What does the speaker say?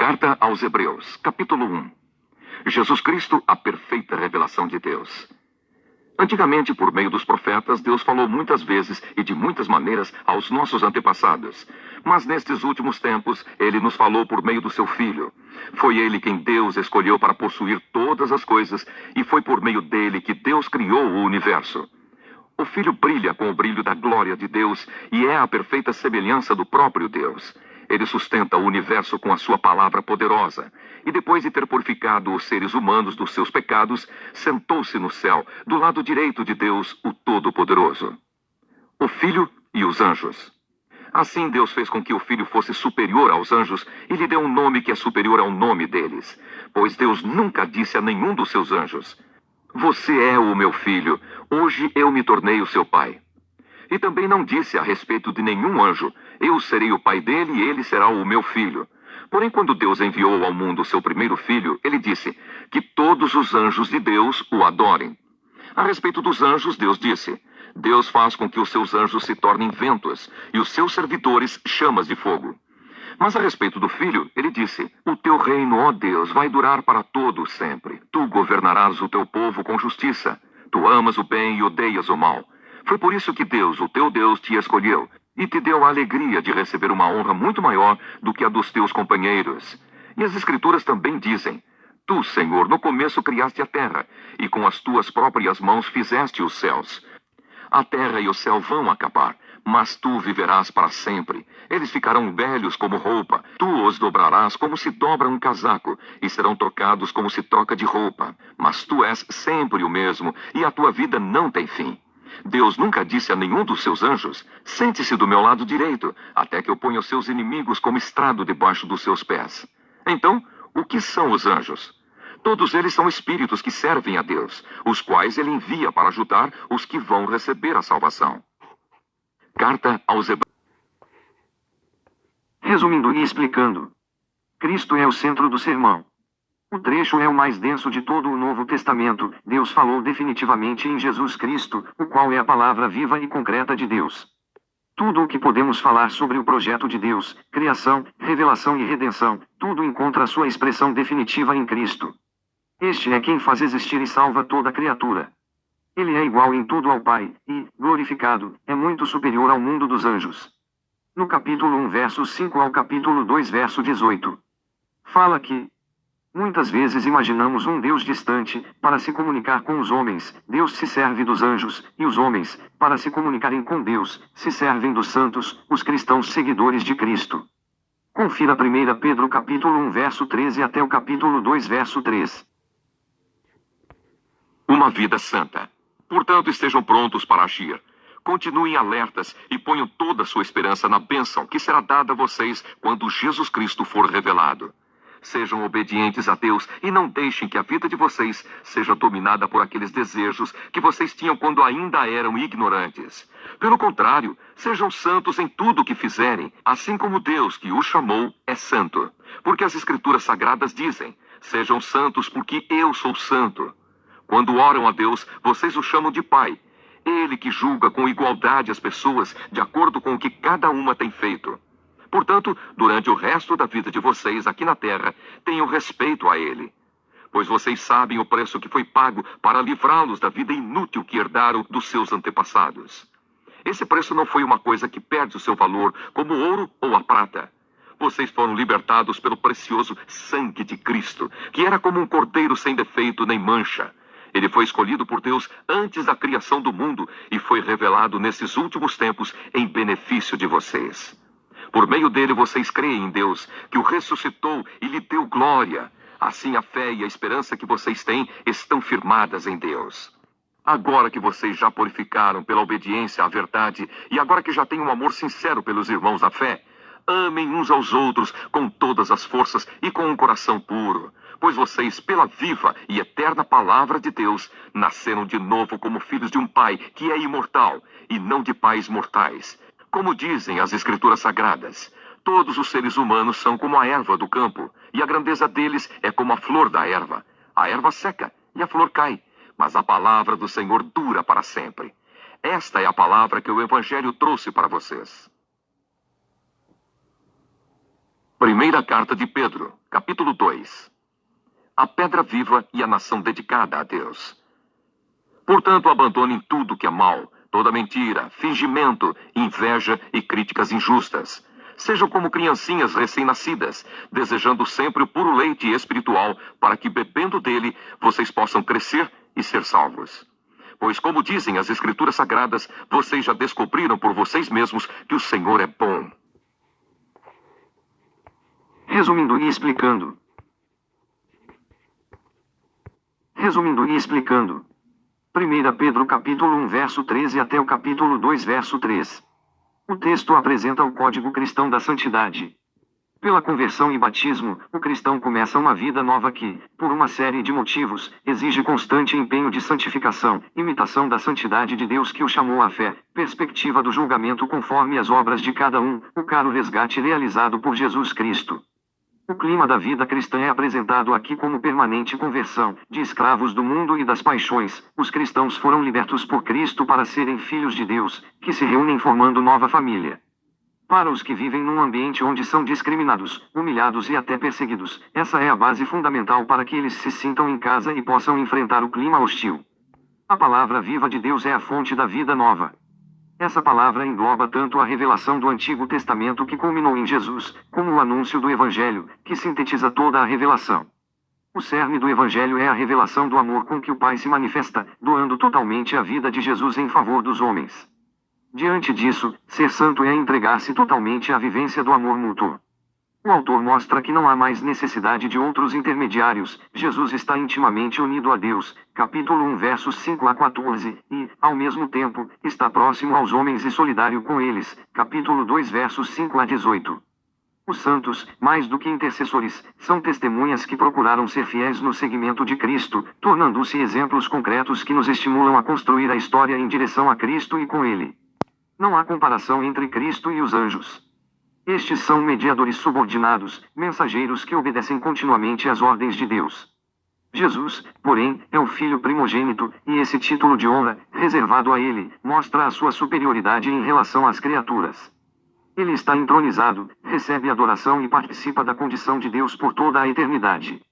Carta aos Hebreus, capítulo 1. Jesus Cristo, a perfeita revelação de Deus. Antigamente, por meio dos profetas, Deus falou muitas vezes e de muitas maneiras aos nossos antepassados. Mas nestes últimos tempos, Ele nos falou por meio do Seu Filho. Foi Ele quem Deus escolheu para possuir todas as coisas, e foi por meio dele que Deus criou o universo. O Filho brilha com o brilho da glória de Deus e é a perfeita semelhança do próprio Deus. Ele sustenta o universo com a sua palavra poderosa. E depois de ter purificado os seres humanos dos seus pecados, sentou-se no céu, do lado direito de Deus, o Todo-Poderoso. O Filho e os anjos. Assim Deus fez com que o Filho fosse superior aos anjos e lhe deu um nome que é superior ao nome deles. Pois Deus nunca disse a nenhum dos seus anjos: "Você é o meu filho, hoje eu me tornei o seu pai." E também não disse a respeito de nenhum anjo: "Eu serei o pai dele e ele será o meu filho." Porém, quando Deus enviou ao mundo o seu primeiro filho, ele disse que todos os anjos de Deus o adorem. A respeito dos anjos, Deus disse: "Deus faz com que os seus anjos se tornem ventos e os seus servidores chamas de fogo." Mas a respeito do Filho, ele disse: "O teu reino, ó Deus, vai durar para todo sempre. Tu governarás o teu povo com justiça. Tu amas o bem e odeias o mal. Foi por isso que Deus, o teu Deus, te escolheu e te deu a alegria de receber uma honra muito maior do que a dos teus companheiros." E as Escrituras também dizem: "Tu, Senhor, no começo criaste a terra, e com as tuas próprias mãos fizeste os céus. A terra e o céu vão acabar, mas tu viverás para sempre. Eles ficarão velhos como roupa. Tu os dobrarás como se dobra um casaco, e serão trocados como se troca de roupa. Mas tu és sempre o mesmo, e a tua vida não tem fim." Deus nunca disse a nenhum dos seus anjos: "Sente-se do meu lado direito, até que eu ponha os seus inimigos como estrado debaixo dos seus pés." Então, o que são os anjos? Todos eles são espíritos que servem a Deus, os quais ele envia para ajudar os que vão receber a salvação. Carta aos Hebreus. Resumindo e explicando, Cristo é o centro do sermão. O trecho é o mais denso de todo o Novo Testamento. Deus falou definitivamente em Jesus Cristo, o qual é a palavra viva e concreta de Deus. Tudo o que podemos falar sobre o projeto de Deus, criação, revelação e redenção, tudo encontra sua expressão definitiva em Cristo. Este é quem faz existir e salva toda criatura. Ele é igual em tudo ao Pai, e, glorificado, é muito superior ao mundo dos anjos. No capítulo 1, verso 5 ao capítulo 2, verso 18. Fala que muitas vezes imaginamos um Deus distante, para se comunicar com os homens. Deus se serve dos anjos, e os homens, para se comunicarem com Deus, se servem dos santos, os cristãos seguidores de Cristo. Confira 1 Pedro capítulo 1, verso 13 até o capítulo 2, verso 3. Uma vida santa. Portanto, estejam prontos para agir. Continuem alertas e ponham toda a sua esperança na bênção que será dada a vocês quando Jesus Cristo for revelado. Sejam obedientes a Deus e não deixem que a vida de vocês seja dominada por aqueles desejos que vocês tinham quando ainda eram ignorantes. Pelo contrário, sejam santos em tudo o que fizerem, assim como Deus que os chamou é santo. Porque as Escrituras Sagradas dizem: "Sejam santos porque eu sou santo." Quando oram a Deus, vocês o chamam de Pai. Ele que julga com igualdade as pessoas de acordo com o que cada uma tem feito. Portanto, durante o resto da vida de vocês aqui na terra, tenham respeito a Ele. Pois vocês sabem o preço que foi pago para livrá-los da vida inútil que herdaram dos seus antepassados. Esse preço não foi uma coisa que perde o seu valor, como o ouro ou a prata. Vocês foram libertados pelo precioso sangue de Cristo, que era como um cordeiro sem defeito nem mancha. Ele foi escolhido por Deus antes da criação do mundo e foi revelado nesses últimos tempos em benefício de vocês. Por meio dele vocês creem em Deus, que o ressuscitou e lhe deu glória. Assim a fé e a esperança que vocês têm estão firmadas em Deus. Agora que vocês já purificaram pela obediência à verdade e agora que já têm um amor sincero pelos irmãos da fé, amem uns aos outros com todas as forças e com um coração puro. Pois vocês, pela viva e eterna palavra de Deus, nasceram de novo como filhos de um Pai que é imortal e não de pais mortais. Como dizem as Escrituras Sagradas, todos os seres humanos são como a erva do campo, e a grandeza deles é como a flor da erva. A erva seca e a flor cai, mas a palavra do Senhor dura para sempre. Esta é a palavra que o Evangelho trouxe para vocês. 1 Primeira carta de Pedro, capítulo 2. A pedra viva e a nação dedicada a Deus. Portanto, abandonem tudo que é mal, toda mentira, fingimento, inveja e críticas injustas. Sejam como criancinhas recém-nascidas, desejando sempre o puro leite espiritual, para que, bebendo dele, vocês possam crescer e ser salvos. Pois, como dizem as Escrituras Sagradas, vocês já descobriram por vocês mesmos que o Senhor é bom. Resumindo e explicando. Resumindo e explicando. 1 Pedro capítulo 1 verso 13 até o capítulo 2 verso 3. O texto apresenta o código cristão da santidade. Pela conversão e batismo, o cristão começa uma vida nova que, por uma série de motivos, exige constante empenho de santificação, imitação da santidade de Deus que o chamou à fé, perspectiva do julgamento conforme as obras de cada um, o caro resgate realizado por Jesus Cristo. O clima da vida cristã é apresentado aqui como permanente conversão, de escravos do mundo e das paixões. Os cristãos foram libertos por Cristo para serem filhos de Deus, que se reúnem formando nova família. Para os que vivem num ambiente onde são discriminados, humilhados e até perseguidos, essa é a base fundamental para que eles se sintam em casa e possam enfrentar o clima hostil. A palavra viva de Deus é a fonte da vida nova. Essa palavra engloba tanto a revelação do Antigo Testamento que culminou em Jesus, como o anúncio do Evangelho, que sintetiza toda a revelação. O cerne do Evangelho é a revelação do amor com que o Pai se manifesta, doando totalmente a vida de Jesus em favor dos homens. Diante disso, ser santo é entregar-se totalmente à vivência do amor mútuo. O autor mostra que não há mais necessidade de outros intermediários, Jesus está intimamente unido a Deus, capítulo 1 versos 5 a 14, e, ao mesmo tempo, está próximo aos homens e solidário com eles, capítulo 2 versos 5 a 18. Os santos, mais do que intercessores, são testemunhas que procuraram ser fiéis no seguimento de Cristo, tornando-se exemplos concretos que nos estimulam a construir a história em direção a Cristo e com Ele. Não há comparação entre Cristo e os anjos. Estes são mediadores subordinados, mensageiros que obedecem continuamente às ordens de Deus. Jesus, porém, é o Filho primogênito, e esse título de honra, reservado a ele, mostra a sua superioridade em relação às criaturas. Ele está entronizado, recebe adoração e participa da condição de Deus por toda a eternidade.